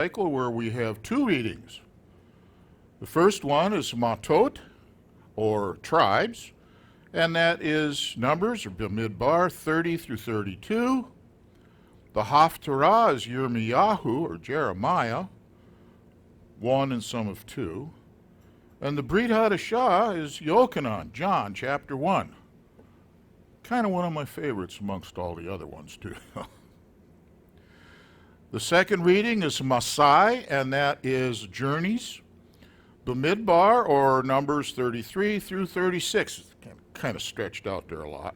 cycle where we have two readings. The first one is Matot, or tribes, and that is Numbers, or Bamidbar, 30 through 32. The Haftarah is Yirmiyahu, or Jeremiah, 1 and some of 2. And the Brit Hadashah is Yochanan, John, chapter 1. Kind of one of my favorites amongst all the other ones, too. The second reading is Masai, and that is Journeys. Bamidbar, or Numbers 33 through 36. Kind of stretched out there a lot.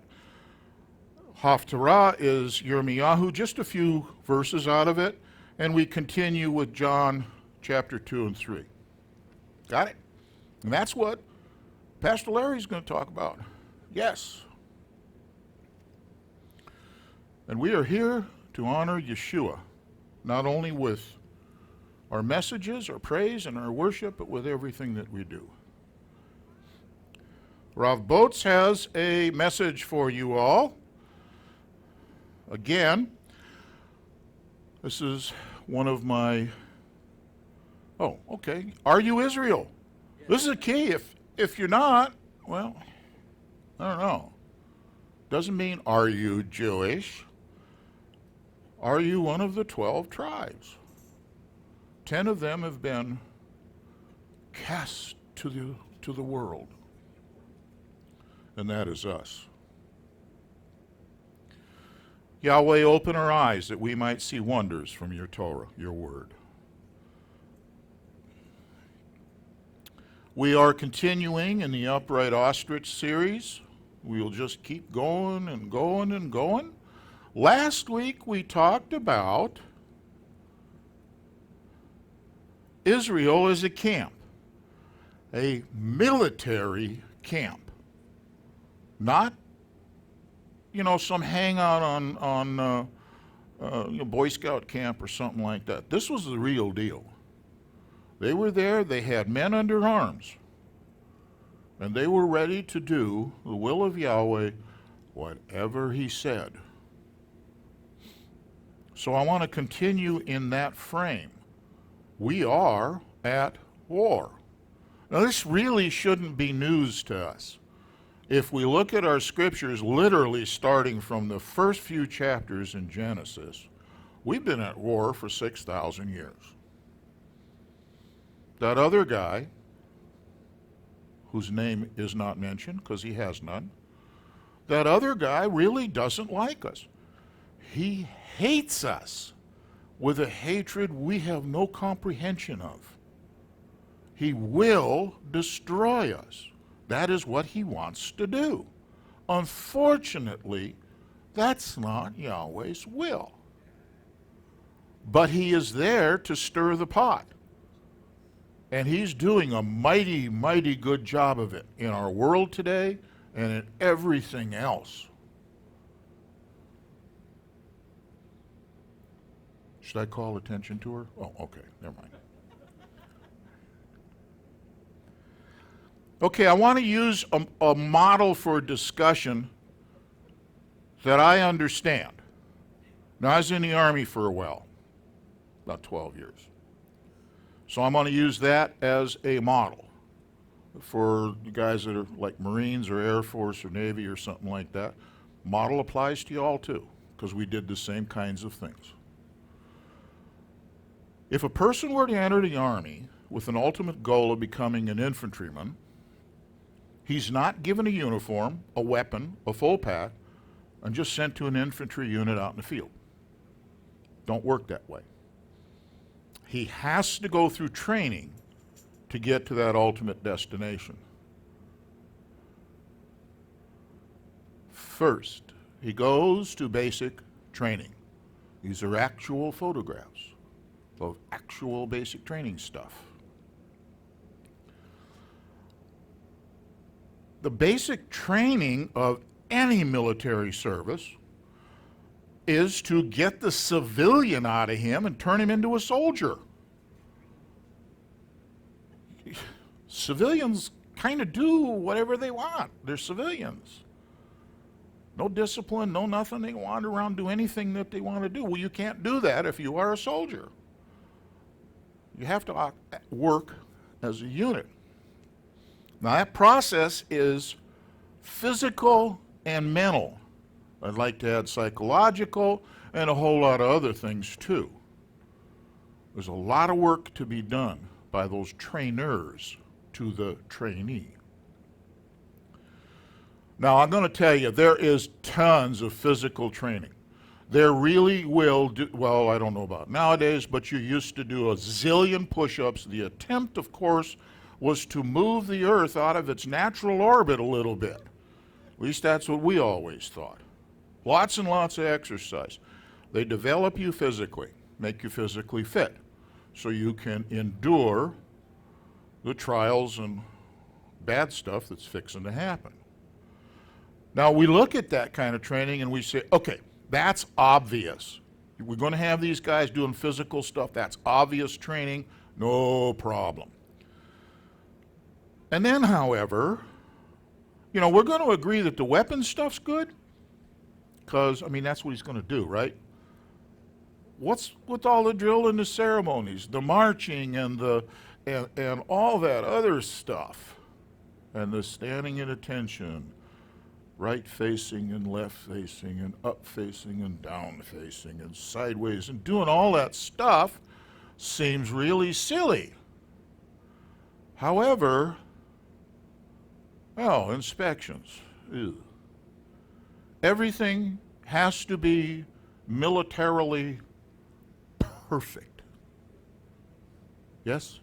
Haftarah is Yirmiyahu, just a few verses out of it. And we continue with John chapter 2 and 3. Got it? And that's what Pastor Larry's going to talk about. Yes. And we are here to honor Yeshua, not only with our messages, our praise, and our worship, but with everything that we do. Rav Boatz has a message for you all. Again, this is one of my, Are you Israel? Yes. This is a key. If you're not, well, I don't know. Doesn't mean, are you Jewish? Are you one of the 12 tribes? 10 of them have been cast to the world, and that is us. Yahweh, open our eyes that we might see wonders from your Torah, your word. We are continuing in the Upright Ostrich series. We will just keep going and going and going. Last week we talked about Israel as a camp, a military camp, not, some hangout on Boy Scout camp or something like that. This was the real deal. They were there, they had men under arms, and they were ready to do the will of Yahweh, whatever he said. So I want to continue in that frame. We are at war. Now, this really shouldn't be news to us. If we look at our scriptures, literally starting from the first few chapters in Genesis, we've been at war for 6,000 years. That other guy, whose name is not mentioned because he has none, that other guy really doesn't like us. He hates us with a hatred we have no comprehension of. He will destroy us. That is what he wants to do. Unfortunately, that's not Yahweh's will. But he is there to stir the pot. And he's doing a mighty, mighty good job of it in our world today and in everything else. Should I call attention to her? Oh, okay, never mind. Okay, I want to use a model for discussion that I understand. Now, I was in the Army for a while, about 12 years. So I'm going to use that as a model for the guys that are like Marines or Air Force or Navy or something like that. Model applies to you all too, because we did the same kinds of things. If a person were to enter the Army with an ultimate goal of becoming an infantryman, he's not given a uniform, a weapon, a full pack, and just sent to an infantry unit out in the field. Don't work that way. He has to go through training to get to that ultimate destination. First, he goes to basic training. These are actual photographs of actual basic training stuff. The basic training of any military service is to get the civilian out of him and turn him into a soldier. Civilians kind of do whatever they want. They're civilians. No discipline, no nothing. They wander around, do anything that they want to do. Well, you can't do that if you are a soldier. You have to work as a unit. Now that process is physical and mental. I'd like to add psychological and a whole lot of other things too. There's a lot of work to be done by those trainers to the trainee. Now I'm going to tell you, there is tons of physical training. There really will do, well, I don't know about nowadays, but you used to do a zillion push-ups. The attempt, of course, was to move the earth out of its natural orbit a little bit. At least that's what we always thought. Lots and lots of exercise. They develop you physically, make you physically fit, so you can endure the trials and bad stuff that's fixing to happen. Now we look at that kind of training and we say, okay, that's obvious. We're going to have these guys doing physical stuff. That's obvious training, no problem. And then, however, we're going to agree that the weapons stuff's good, because, that's what he's going to do, right? What's with all the drill and the ceremonies, the marching and and all that other stuff, and the standing at attention, right facing and left facing and up facing and down facing and sideways, and doing all that stuff seems really silly. However, inspections. Ew. Everything has to be militarily perfect. Yes?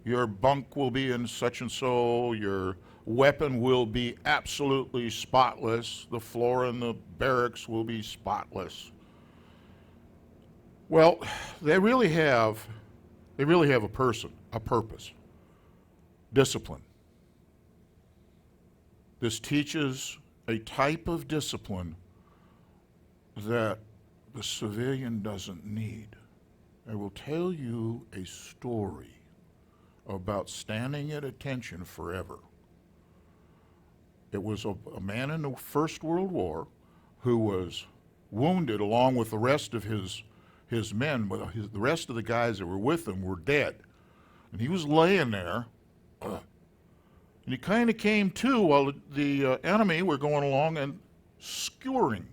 Your bunk will be in such and so, your weapon will be absolutely spotless, the floor in the barracks will be spotless. Well, they really have a purpose, discipline. This teaches a type of discipline that the civilian doesn't need. I will tell you a story about standing at attention forever. It was a man in the First World War who was wounded along with the rest of his men, but the rest of the guys that were with him were dead. And he was laying there, and he kind of came to while the enemy were going along and skewering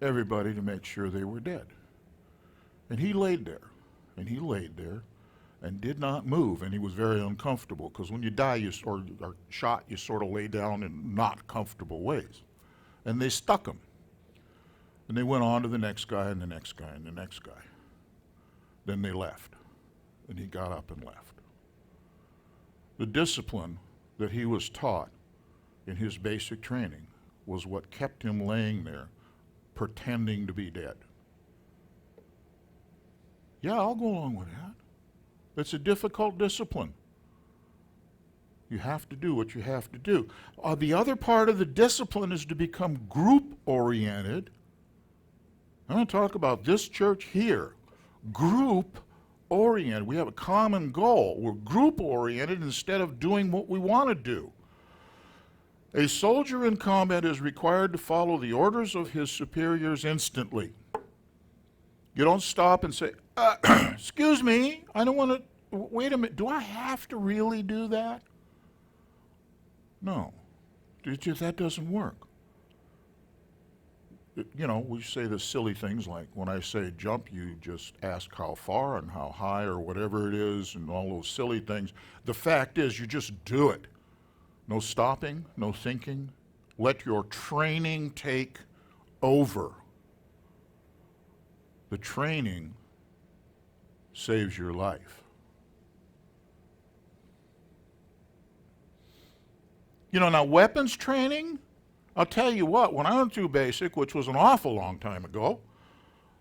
everybody to make sure they were dead. And he laid there, and did not move, and he was very uncomfortable, because when you die or are shot, you sort of lay down in not comfortable ways. And they stuck him. And they went on to the next guy and the next guy and the next guy. Then they left, and he got up and left. The discipline that he was taught in his basic training was what kept him laying there pretending to be dead. Yeah, I'll go along with that. It's a difficult discipline. You have to do what you have to do. The other part of the discipline is to become group-oriented. I'm going to talk about this church here. Group-oriented. We have a common goal. We're group-oriented instead of doing what we want to do. A soldier in combat is required to follow the orders of his superiors instantly. You don't stop and say, excuse me, I don't want to, wait a minute, do I have to really do that? No, that doesn't work. We say the silly things like, when I say jump, you just ask how far and how high or whatever it is and all those silly things. The fact is, you just do it. No stopping, no thinking. Let your training take over. The training saves your life. Now weapons training, I'll tell you what, when I went through basic, which was an awful long time ago,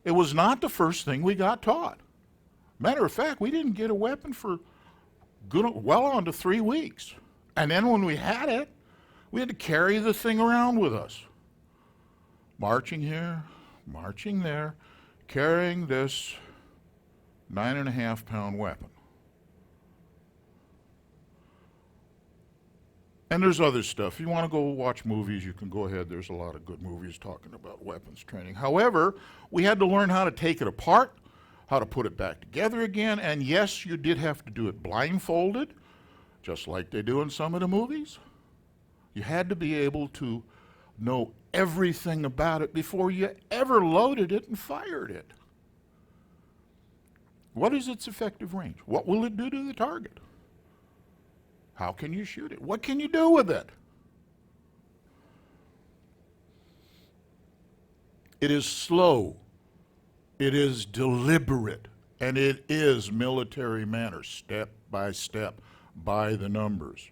it was not the first thing we got taught. Matter of fact, we didn't get a weapon for well on to 3 weeks. And then when we had it, we had to carry the thing around with us. Marching here, marching there, carrying this 9.5-pound weapon. And there's other stuff. If you want to go watch movies, you can go ahead. There's a lot of good movies talking about weapons training. However, we had to learn how to take it apart, how to put it back together again. And yes, you did have to do it blindfolded, just like they do in some of the movies. You had to be able to know everything about it before you ever loaded it and fired it. What is its effective range? What will it do to the target? How can you shoot it? What can you do with it? It is slow, it is deliberate, and it is military manner, step by step, by the numbers.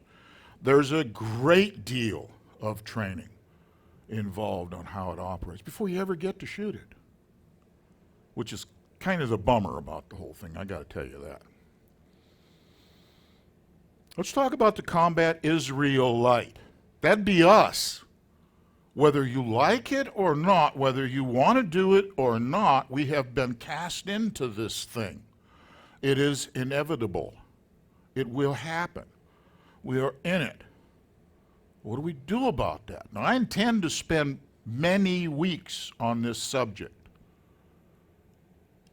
There's a great deal of training involved on how it operates before you ever get to shoot it, which is kind of the bummer about the whole thing, I got to tell you that. Let's talk about the Combat Israelite. That'd be us. Whether you like it or not, whether you want to do it or not, we have been cast into this thing. It is inevitable. It will happen. We are in it. What do we do about that? Now, I intend to spend many weeks on this subject.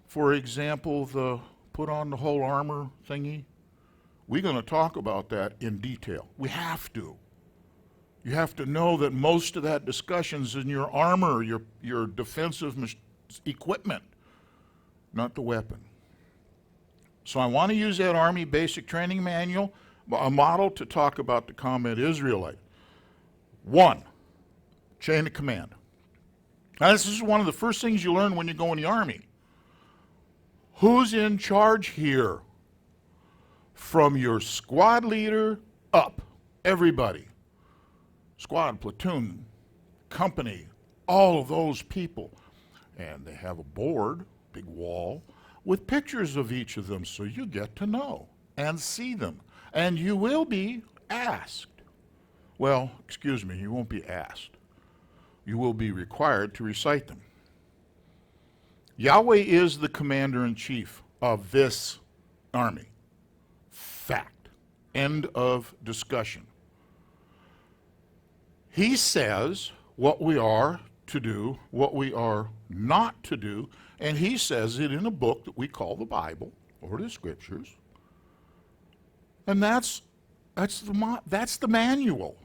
For example, the put on the whole armor thingy. We're going to talk about that in detail. We have to. You have to know that most of that discussion's in your armor, your defensive equipment, not the weapon. So I want to use that Army Basic Training Manual, a model to talk about the Combat Israelite. 1, chain of command. Now, this is one of the first things you learn when you go in the Army. Who's in charge here? From your squad leader up, everybody. Squad, platoon, company, all of those people. And they have a board, big wall, with pictures of each of them so you get to know and see them. And you will be asked. Well, excuse me, you won't be asked. You will be required to recite them. Yahweh is the commander-in-chief of this army. Fact. End of discussion. He says what we are to do, what we are not to do, and he says it in a book that we call the Bible or the Scriptures. And that's the manual.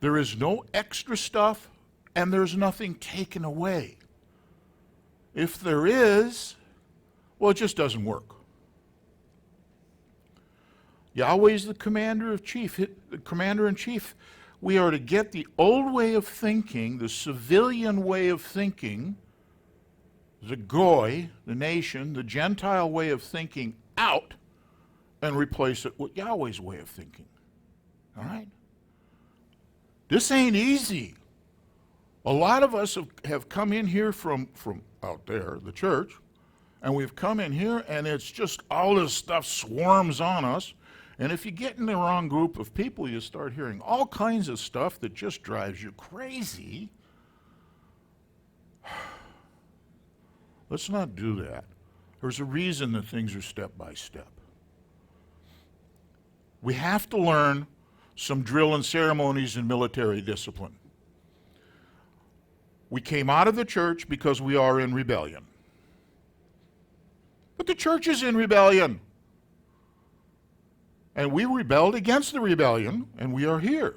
There is no extra stuff, and there's nothing taken away. If there is, well, it just doesn't work. Yahweh's the commander-in-chief. We are to get the old way of thinking, the civilian way of thinking, the goy, the nation, the Gentile way of thinking out and replace it with Yahweh's way of thinking. All right? This ain't easy. A lot of us have come in here from out there, the church, and we've come in here and it's just all this stuff swarms on us. And if you get in the wrong group of people, you start hearing all kinds of stuff that just drives you crazy. Let's not do that. There's a reason that things are step by step. We have to learn some drill and ceremonies and military discipline. We came out of the church because we are in rebellion. But the church is in rebellion. And we rebelled against the rebellion, and we are here.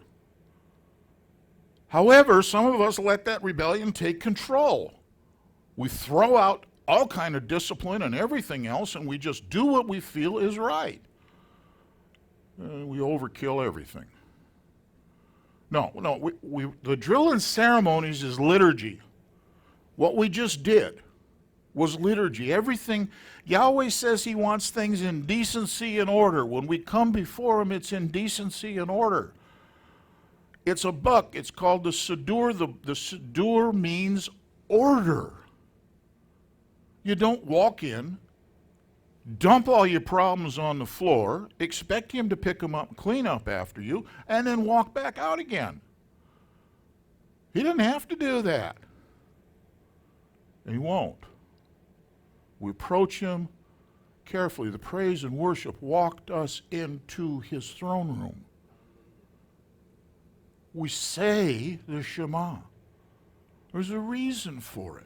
However, some of us let that rebellion take control. We throw out all kind of discipline and everything else, and we just do what we feel is right. We overkill everything. No, the drill and ceremonies is liturgy. What we just did was liturgy. Everything, Yahweh says he wants things in decency and order. When we come before him, it's in decency and order. It's a book. It's called the Siddur. The Siddur means order. You don't walk in, dump all your problems on the floor, expect him to pick them up and clean up after you, and then walk back out again. He didn't have to do that. And he won't. We approach him carefully. The praise and worship walked us into his throne room. We say the Shema. There's a reason for it.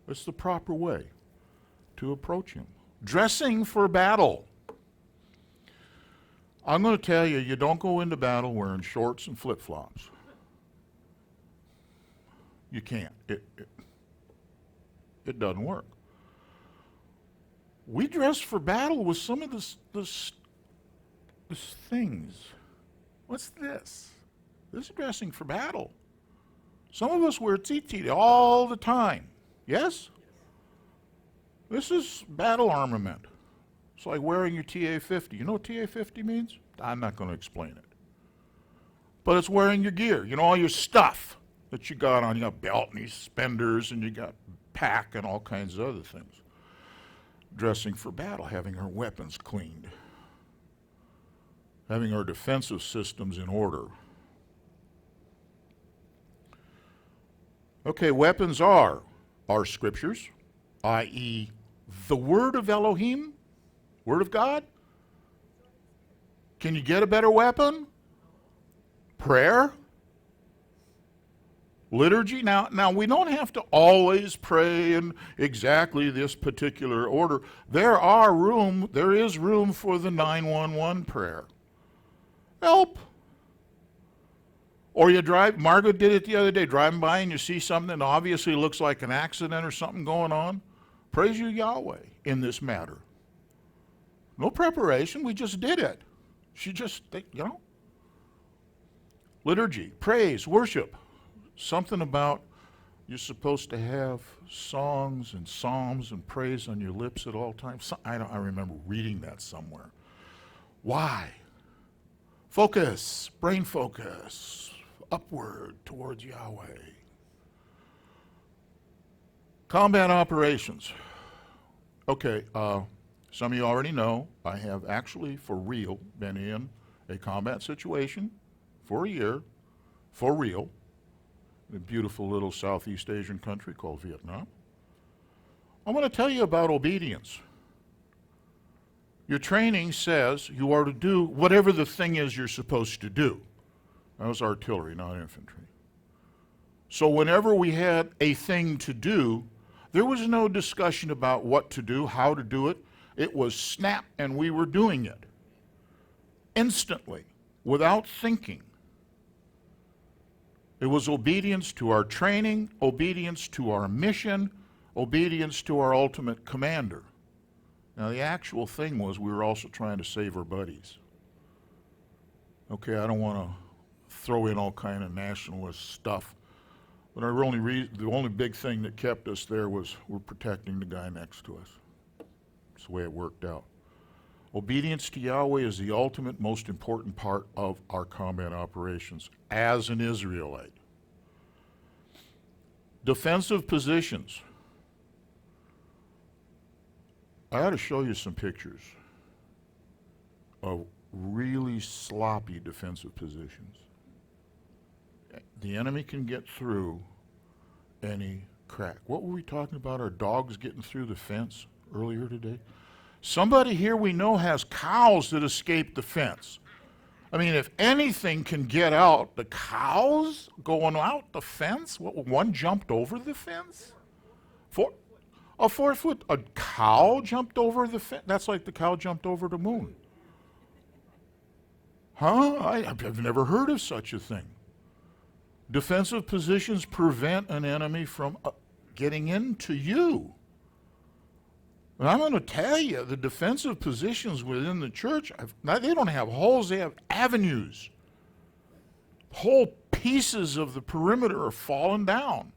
It's the proper way to approach him. Dressing for battle. I'm going to tell you, you don't go into battle wearing shorts and flip-flops. You can't. It doesn't work. We dress for battle with some of this things. What's this? This is dressing for battle. Some of us wear tzitzit all the time. Yes? This is battle armament. It's like wearing your TA-50. You know what TA-50 means? I'm not going to explain it. But it's wearing your gear. You know, all your stuff that you got on. You got belt and these suspenders and you got pack and all kinds of other things. Dressing for battle, having our weapons cleaned. Having our defensive systems in order. Okay, weapons are our scriptures, i.e. the word of Elohim, word of God. Can you get a better weapon? Prayer. Liturgy. Now we don't have to always pray in exactly this particular order. There is room for the 911 prayer. Help. Or you drive, Margaret did it the other day, driving by and you see something that obviously looks like an accident or something going on. Praise you, Yahweh, in this matter. No preparation, we just did it. She just, Liturgy, praise, worship. Something about you're supposed to have songs and psalms and praise on your lips at all times. I remember reading that somewhere. Why? Focus, brain focus. Upward towards Yahweh. Combat operations. Okay, some of you already know I have actually, for real, been in a combat situation for a year, for real, in a beautiful little Southeast Asian country called Vietnam. I want to tell you about obedience. Your training says you are to do whatever the thing is you're supposed to do. That was artillery, not infantry. So whenever we had a thing to do, there was no discussion about what to do, how to do it. It was snap, and we were doing it. Instantly, without thinking. It was obedience to our training, obedience to our mission, obedience to our ultimate commander. Now the actual thing was we were also trying to save our buddies. Okay, I don't want to throw in all kind of nationalist stuff. But the only big thing that kept us there was we're protecting the guy next to us. That's the way it worked out. Obedience to Yahweh is the ultimate, most important part of our combat operations as an Israelite. Defensive positions. I ought to show you some pictures of really sloppy defensive positions. The enemy can get through any crack. What were we talking about? Our dogs getting through the fence earlier today? Somebody here we know has cows that escaped the fence. I mean, if anything can get out, the cows going out the fence? One jumped over the fence? A 4-foot, a cow jumped over the fence? That's like the cow jumped over the moon. Huh? I've never heard of such a thing. Defensive positions prevent an enemy from getting into you. And I'm going to tell you, the defensive positions within the church, they don't have holes, they have avenues. Whole pieces of the perimeter are falling down.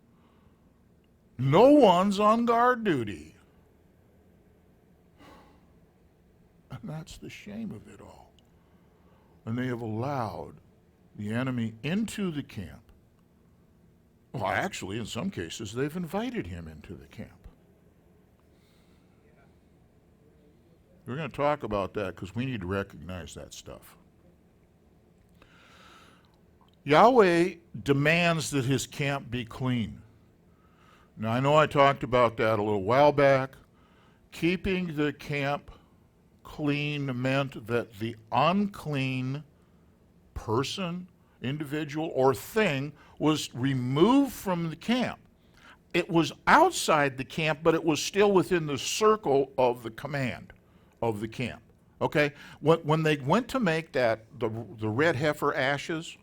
No one's on guard duty. And that's the shame of it all. And they have allowed the enemy into the camp. Well, actually, in some cases, they've invited him into the camp. We're going to talk about that because we need to recognize that stuff. Yahweh demands that his camp be clean. Now, I know I talked about that a little while back. Keeping the camp clean meant that the unclean person, individual, or thing was removed from the camp. it was outside the camp, but it was still within the circle of the command of the camp. Okay? When they went to make the red heifer ashes,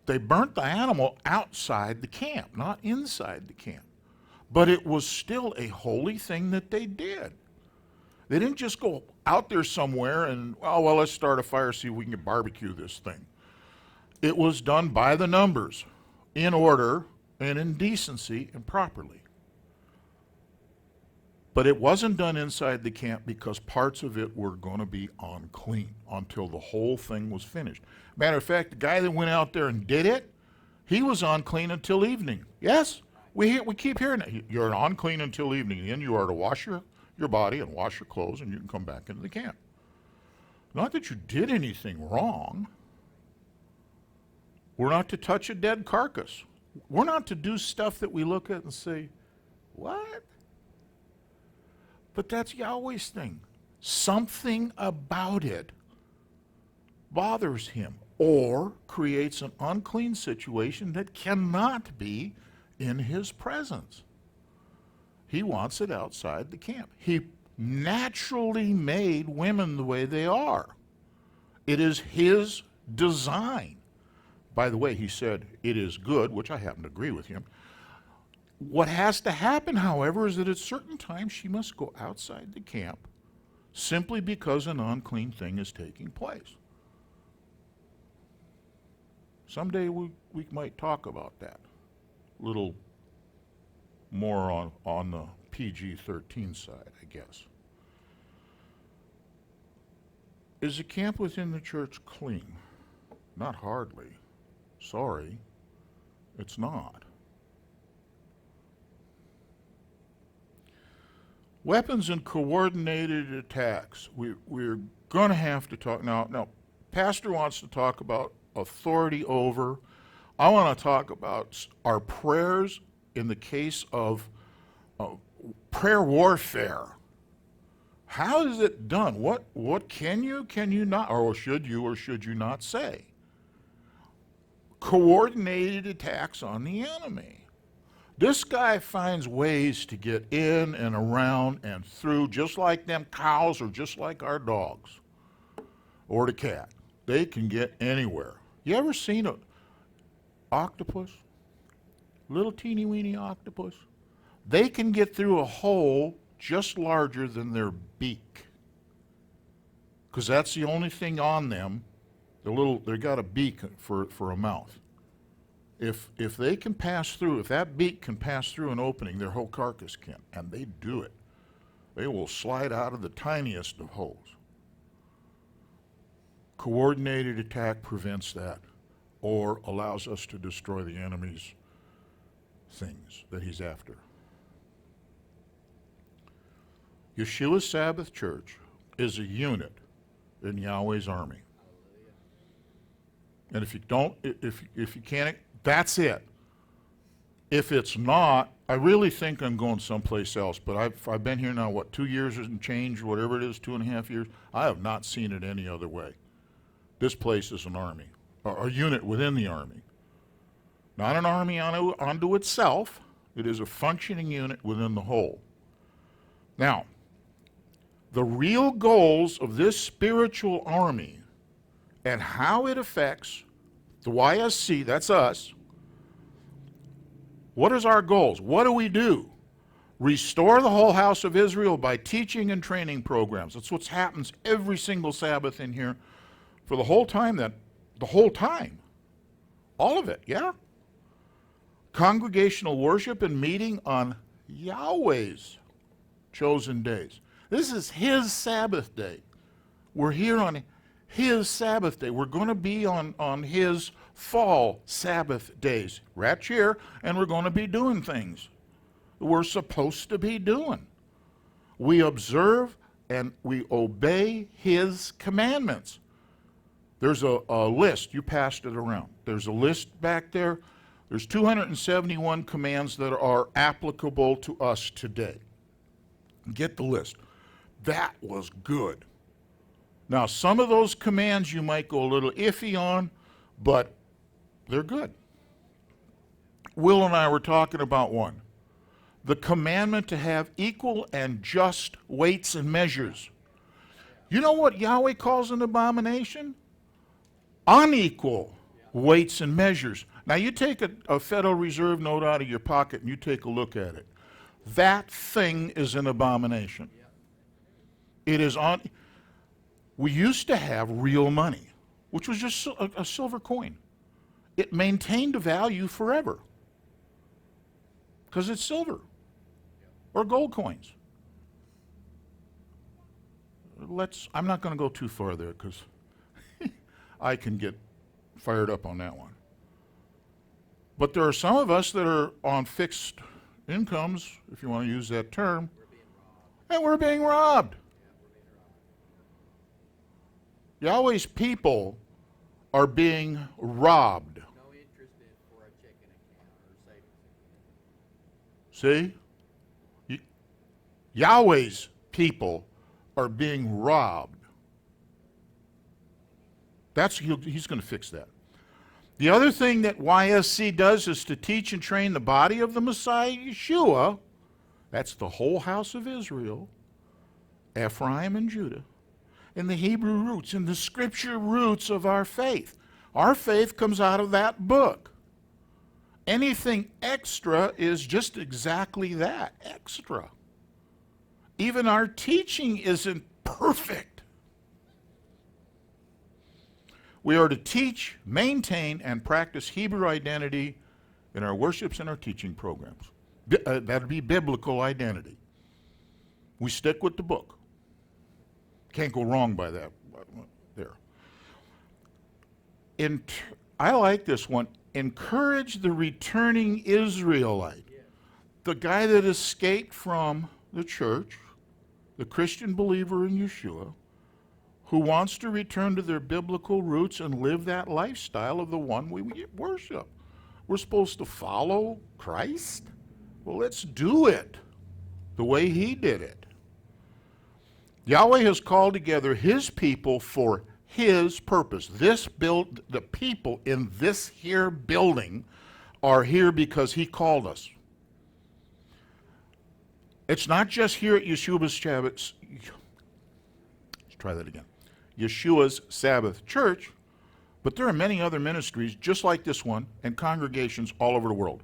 they burnt the animal outside the camp, not inside the camp. But it was still a holy thing that they did. They didn't just go out there somewhere and, oh, well, let's start a fire, see if we can barbecue this thing. It was done by the numbers, in order and in decency and properly. But it wasn't done inside the camp because parts of it were going to be unclean until the whole thing was finished. Matter of fact, the guy that went out there and did it, he was unclean until evening. Yes, we keep hearing it. You're unclean until evening. Then you are to wash your body and wash your clothes, and you can come back into the camp. Not that you did anything wrong. We're not to touch a dead carcass. We're not to do stuff that we look at and say, what? But that's Yahweh's thing. Something about it bothers him or creates an unclean situation that cannot be in his presence. He wants it outside the camp. He naturally made women the way they are. It is his design. By the way, he said it is good, which I happen to agree with him. What has to happen, however, is that at certain times she must go outside the camp simply because an unclean thing is taking place. Someday we might talk about that a little more on the PG-13 side, I guess. Is the camp within the church clean? Not hardly. Sorry, it's not. Weapons and coordinated attacks. We're going to have to talk now. Pastor wants to talk about authority over. I want to talk about our prayers in the case of prayer warfare. How is it done? What can you not, or should you not say? Coordinated attacks on the enemy. This guy finds ways to get in and around and through, just like them cows or just like our dogs or the cat. They can get anywhere. You ever seen an octopus? Little teeny weeny octopus? They can get through a hole just larger than their beak, because that's the only thing on them. They got a beak for a mouth. If they can pass through, if that beak can pass through an opening, their whole carcass can, and they do it. They will slide out of the tiniest of holes. Coordinated attack prevents that, or allows us to destroy the enemy's things that he's after. Yeshua's Sabbath Church is a unit in Yahweh's army. And if you can't, that's it. If it's not, I really think I'm going someplace else. But I've been here now, 2 years and change, whatever it is, 2.5 years. I have not seen it any other way. This place is an army, or a unit within the army. Not an army unto itself. It is a functioning unit within the whole. Now, the real goals of this spiritual army and how it affects the YSC, that's us. What is our goals? What do? Restore the whole house of Israel by teaching and training programs. That's what happens every single Sabbath in here for the whole time. All of it, yeah? Congregational worship and meeting on Yahweh's chosen days. This is his Sabbath day. We're here on his Sabbath day. We're going to be on his fall Sabbath days. Right here, and we're going to be doing things we're supposed to be doing. We observe and we obey his commandments. There's a list. You passed it around. There's a list back there. There's 271 commands that are applicable to us today. Get the list. That was good. Now, some of those commands you might go a little iffy on, but they're good. Will and I were talking about one. The commandment to have equal and just weights and measures. You know what Yahweh calls an abomination? Unequal weights and measures. Now you take a Federal Reserve note out of your pocket and you take a look at it. That thing is an abomination. It is on. We used to have real money, which was just a silver coin. It maintained a value forever because it's silver or gold coins. I'm not going to go too far there because I can get fired up on that one. But there are some of us that are on fixed incomes, if you want to use that term, and we're being robbed. Yahweh's people are being robbed. No interest for a checking account or savings account. See? Yahweh's people are being robbed. He's going to fix that. The other thing that YSC does is to teach and train the body of the Messiah, Yeshua. That's the whole house of Israel, Ephraim and Judah, in the Hebrew roots, in the scripture roots of our faith. Our faith comes out of that book. Anything extra is just exactly that, extra. Even our teaching isn't perfect. We are to teach, maintain, and practice Hebrew identity in our worships and our teaching programs. That would be biblical identity. We stick with the book. Can't go wrong by that there. I like this one. Encourage the returning Israelite, the guy that escaped from the church, the Christian believer in Yeshua, who wants to return to their biblical roots and live that lifestyle of the one we worship. We're supposed to follow Christ? Well, let's do it the way he did it. Yahweh has called together his people for his purpose. The people in this here building are here because he called us. It's not just here at Yeshua's Sabbath. Let's try that again. Yeshua's Sabbath Church, but there are many other ministries just like this one and congregations all over the world.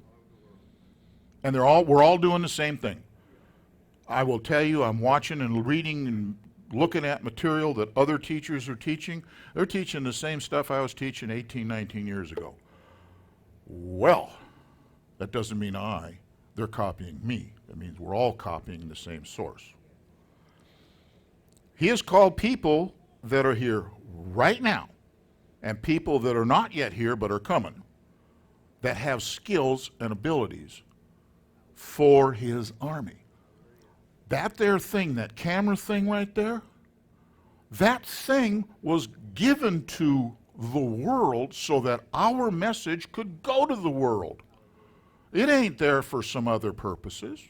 And we're all doing the same thing. I will tell you, I'm watching and reading and looking at material that other teachers are teaching. They're teaching the same stuff I was teaching 18, 19 years ago. Well, that doesn't mean they're copying me. It means we're all copying the same source. He has called people that are here right now and people that are not yet here but are coming, that have skills and abilities for his army. That there thing, that camera thing right there, that thing was given to the world so that our message could go to the world. It ain't there for some other purposes.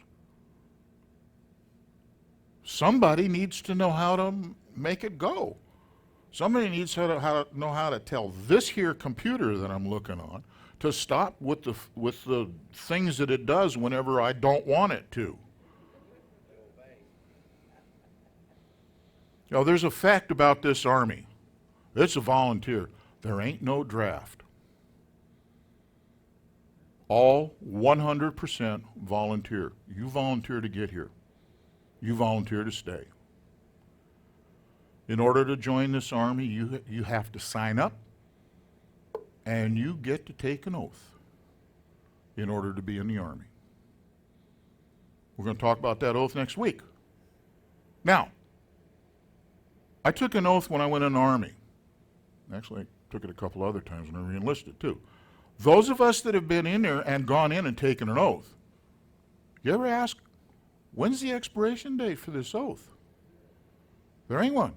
Somebody needs to know how to make it go. Somebody needs to know how to tell this here computer that I'm looking on to stop with the things that it does whenever I don't want it to. You know, there's a fact about this army. It's a volunteer. There ain't no draft. All 100% volunteer. You volunteer to get here. You volunteer to stay. In order to join this army, you have to sign up, and you get to take an oath in order to be in the army. We're going to talk about that oath next week. Now, I took an oath when I went in the army. Actually, I took it a couple other times when I re-enlisted too. Those of us that have been in there and gone in and taken an oath, you ever ask, when's the expiration date for this oath? There ain't one.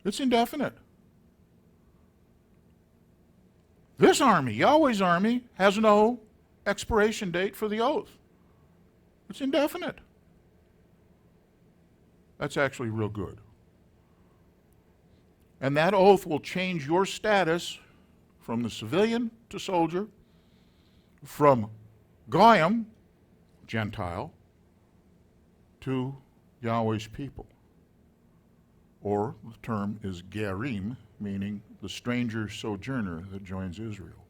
It's indefinite. This army, Yahweh's army, has no expiration date for the oath. It's indefinite. That's actually real good. And that oath will change your status from the civilian to soldier, from Goyim, Gentile, to Yahweh's people. Or the term is gerim, meaning the stranger sojourner that joins Israel.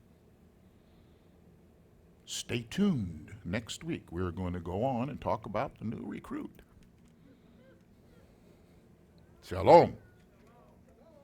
Stay tuned. Next week we're going to go on and talk about the new recruit. Shalom.